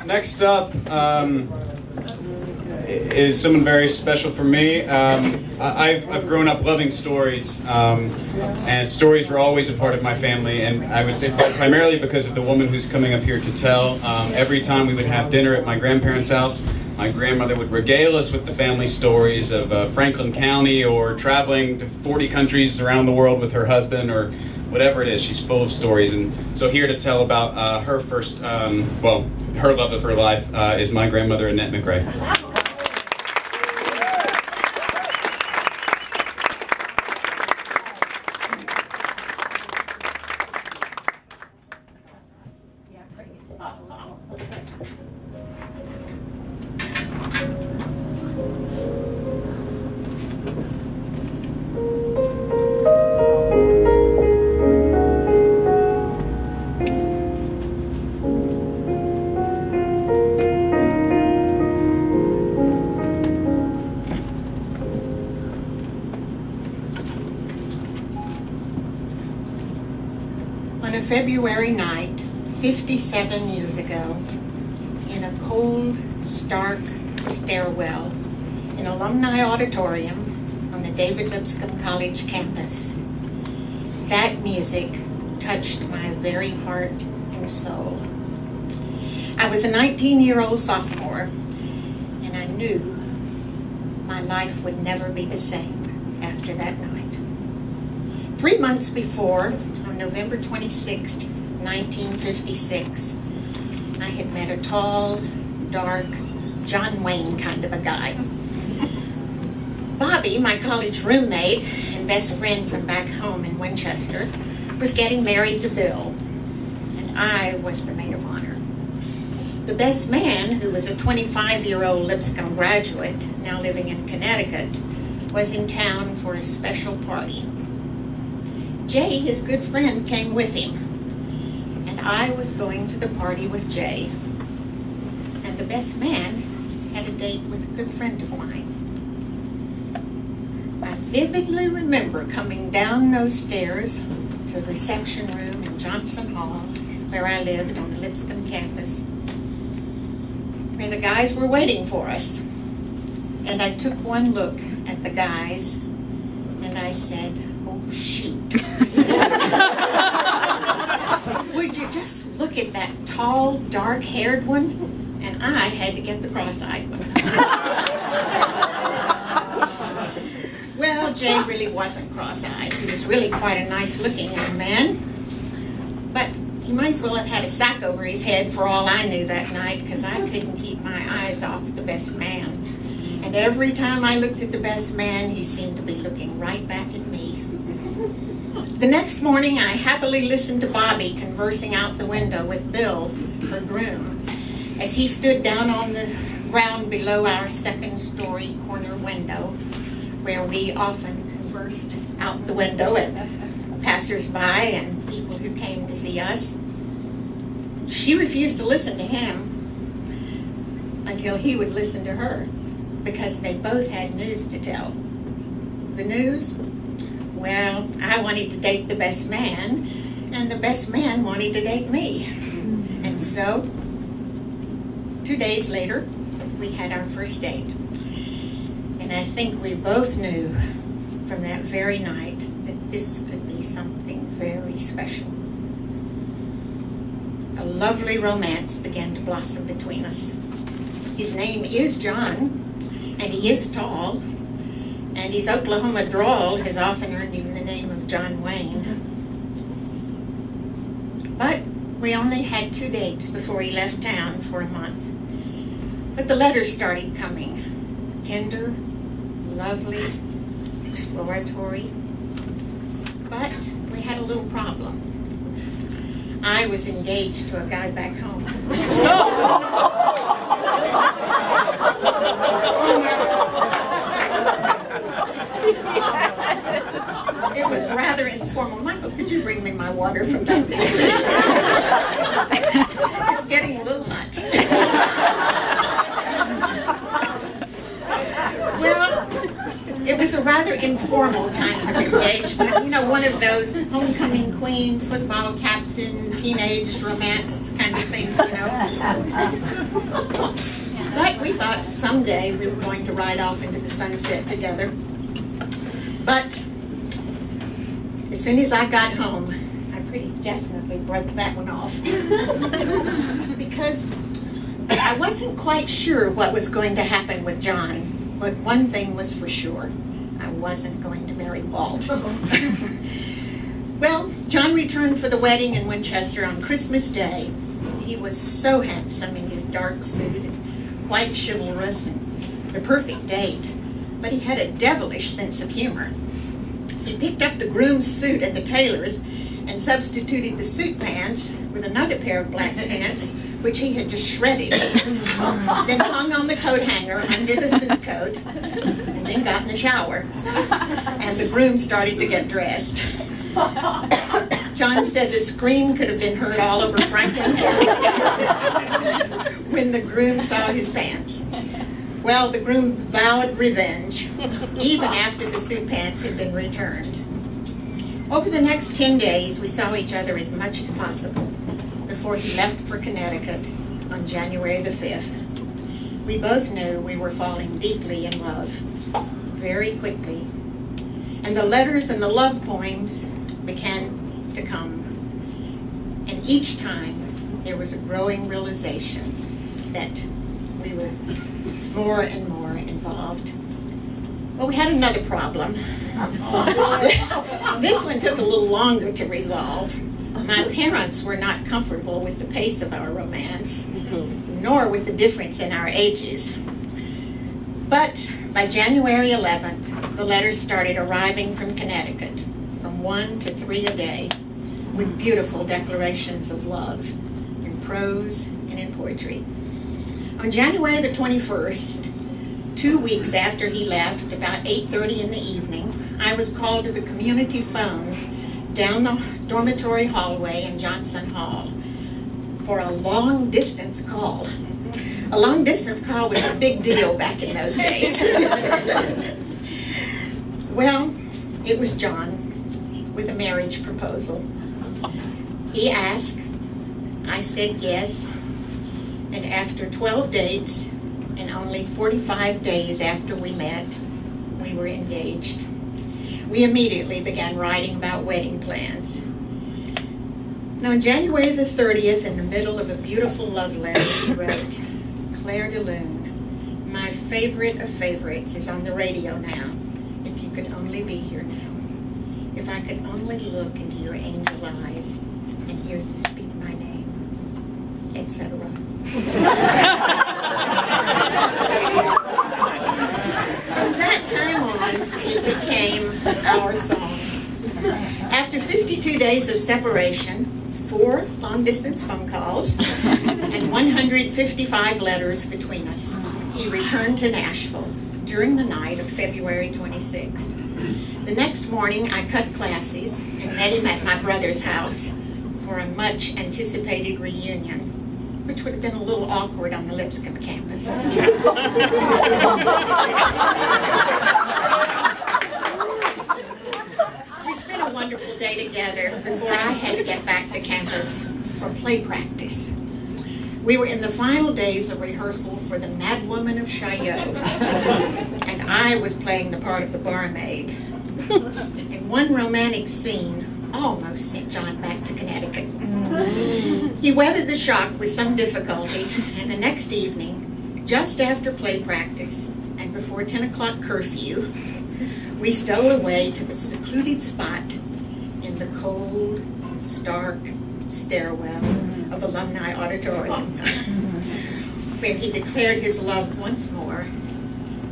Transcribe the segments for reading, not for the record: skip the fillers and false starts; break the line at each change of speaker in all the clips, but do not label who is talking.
Next up is someone very special for me. I've grown up loving stories, and stories were always a part of my family, and I would say primarily because of the woman who's coming up here to tell. Every time we would have dinner at my grandparents' house, my grandmother would regale us with the family stories of Franklin County or traveling to 40 countries around the world with her husband or whatever it is. She's full of stories, and so here to tell about her first, her love of her life is my grandmother, Annette McRay.
February night, 57 years ago, in a cold, stark stairwell in Alumni Auditorium on the David Lipscomb College campus, that music touched my very heart and soul. I was a 19-year-old sophomore, and I knew my life would never be the same after that night. 3 months before, on November 26, 1956, I had met a tall, dark, John Wayne kind of a guy. Bobby, my college roommate and best friend from back home in Winchester, was getting married to Bill, and I was the maid of honor. The best man, who was a 25-year-old Lipscomb graduate, now living in Connecticut, was in town for a special party. Jay, his good friend, came with him, and I was going to the party with Jay. And the best man had a date with a good friend of mine. I vividly remember coming down those stairs to the reception room in Johnson Hall, where I lived on the Lipscomb campus, where the guys were waiting for us. And I took one look at the guys, and I said, "Oh, shoot." Would you just look at that tall, dark-haired one? And I had to get the cross-eyed one. Well, Jay really wasn't cross-eyed. He was really quite a nice-looking young man. But he might as well have had a sack over his head for all I knew that night, because I couldn't keep my eyes off the best man. And every time I looked at the best man, he seemed to be looking right back at me. The next morning, I happily listened to Bobby conversing out the window with Bill, her groom, as he stood down on the ground below our second-story corner window, where we often conversed out the window at passers-by and people who came to see us. She refused to listen to him until he would listen to her, because they both had news to tell. The news? Well, I wanted to date the best man, and the best man wanted to date me. And so, 2 days later, we had our first date. And I think we both knew from that very night that this could be something very special. A lovely romance began to blossom between us. His name is John, and he is tall, and his Oklahoma drawl has often earned him the name of John Wayne. But we only had 2 dates before he left town for a month. But the letters started coming. Tender, lovely, exploratory. But we had a little problem. I was engaged to a guy back home. It was rather informal. Michael, could you bring me my water from down there? It's getting a little hot. Well, it was a rather informal kind of engagement. You know, one of those homecoming queen, football captain, teenage romance kind of things, you know. thought someday we were going to ride off into the sunset together. But as soon as I got home, I pretty definitely broke that one off. Because I wasn't quite sure what was going to happen with John. But one thing was for sure, I wasn't going to marry Walt. Well, John returned for the wedding in Winchester on Christmas Day. He was so handsome in his dark suit and quite chivalrous and the perfect date. But he had a devilish sense of humor. He picked up the groom's suit at the tailor's and substituted the suit pants with another pair of black pants, which he had just shredded, then hung on the coat hanger under the suit coat, and then got in the shower. And the groom started to get dressed. John said the scream could have been heard all over Franklin when the groom saw his pants. Well, the groom vowed revenge, even after the suit pants had been returned. Over the next 10 days, we saw each other as much as possible before he left for Connecticut on January the 5th. We both knew we were falling deeply in love, very quickly. And the letters and the love poems began to come. And each time, there was a growing realization that we were more and more involved. Well, we had another problem. This one took a little longer to resolve. My parents were not comfortable with the pace of our romance, nor with the difference in our ages. But by January 11th, the letters started arriving from Connecticut, from 1 to 3 a day, with beautiful declarations of love, in prose and in poetry. On January the 21st, 2 weeks after he left, about 8:30 in the evening, I was called to the community phone down the dormitory hallway in Johnson Hall for a long-distance call. A long-distance call was a big deal back in those days. Well, it was John with a marriage proposal. He asked, I said yes, and after 12 dates and only 45 days after we met, we were engaged. We immediately began writing about wedding plans. Now, on January the 30th, in the middle of a beautiful love letter, he wrote, Clair de Lune, my favorite of favorites is on the radio now. If you could only be here now. If I could only look into your angel eyes and hear you speak my name, etc. From that time on, it became our song. After 52 days of separation, 4 long-distance phone calls, and 155 letters between us, he returned to Nashville during the night of February 26th. The next morning, I cut classes and met him at my brother's house for a much-anticipated reunion, which would have been a little awkward on the Lipscomb campus. We spent a wonderful day together before I had to get back to campus for play practice. We were in the final days of rehearsal for The Mad Woman of Chaillot, and I was playing the part of the barmaid. And one romantic scene almost sent John back to Connecticut. He weathered the shock with some difficulty, and the next evening, just after play practice and before 10 o'clock curfew, we stole away to the secluded spot in the cold, stark stairwell of Alumni Auditorium, where he declared his love once more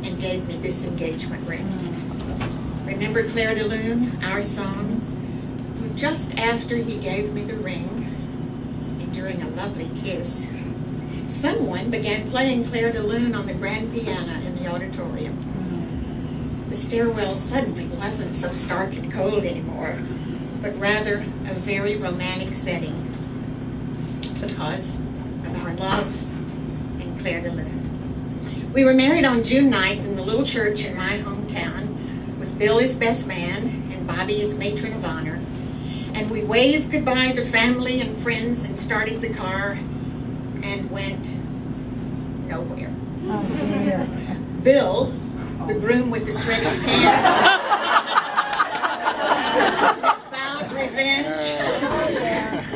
and gave me this engagement ring. Remember Clair de Lune, our song? Just after he gave me the ring, and during a lovely kiss, someone began playing Clair de Lune on the grand piano in the auditorium. The stairwell suddenly wasn't so stark and cold anymore, but rather a very romantic setting because of our love and Clair de Lune. We were married on June 9th in the little church in my hometown, with Bill as best man and Bobby as matron of honor. And we waved goodbye to family and friends and started the car and went nowhere.
Oh, dear.
Bill, the groom with the shredded pants, vowed revenge.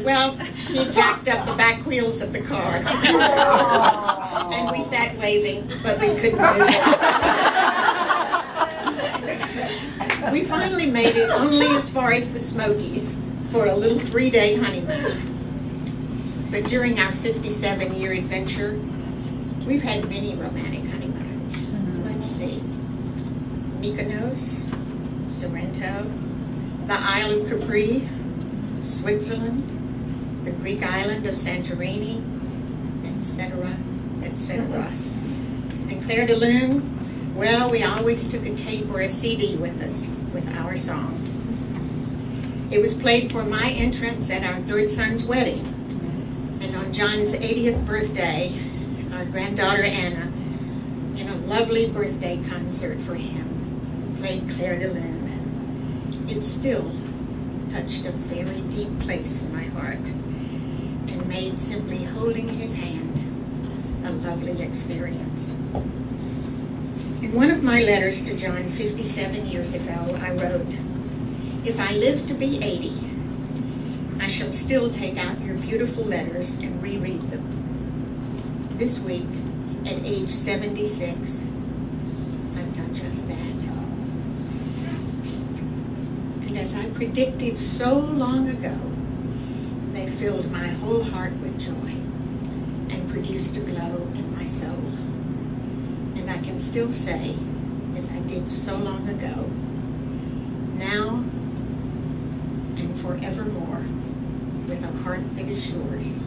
Well, he jacked up the back wheels of the car. And we sat waving, but we couldn't move. We finally made it only as far as the Smokies for a little 3-day honeymoon. But during our 57-year adventure, we've had many romantic honeymoons. Let's see. Mykonos, Sorrento, the Isle of Capri, Switzerland, the Greek island of Santorini, etc., etc. And Clair de Lune, well, we always took a tape or a CD with us, with our song. It was played for my entrance at our third son's wedding. And on John's 80th birthday, our granddaughter Anna, in a lovely birthday concert for him, played Clair de Lune. It still touched a very deep place in my heart and made simply holding his hand a lovely experience. In one of my letters to John 57 years ago, I wrote, "If I live to be 80, I shall still take out your beautiful letters and reread them." This week, at age 76, I've done just that. And as I predicted so long ago, they filled my whole heart with joy and produced a glow in my soul. And I can still say, as I did so long ago, now and forevermore, with a heart that is yours,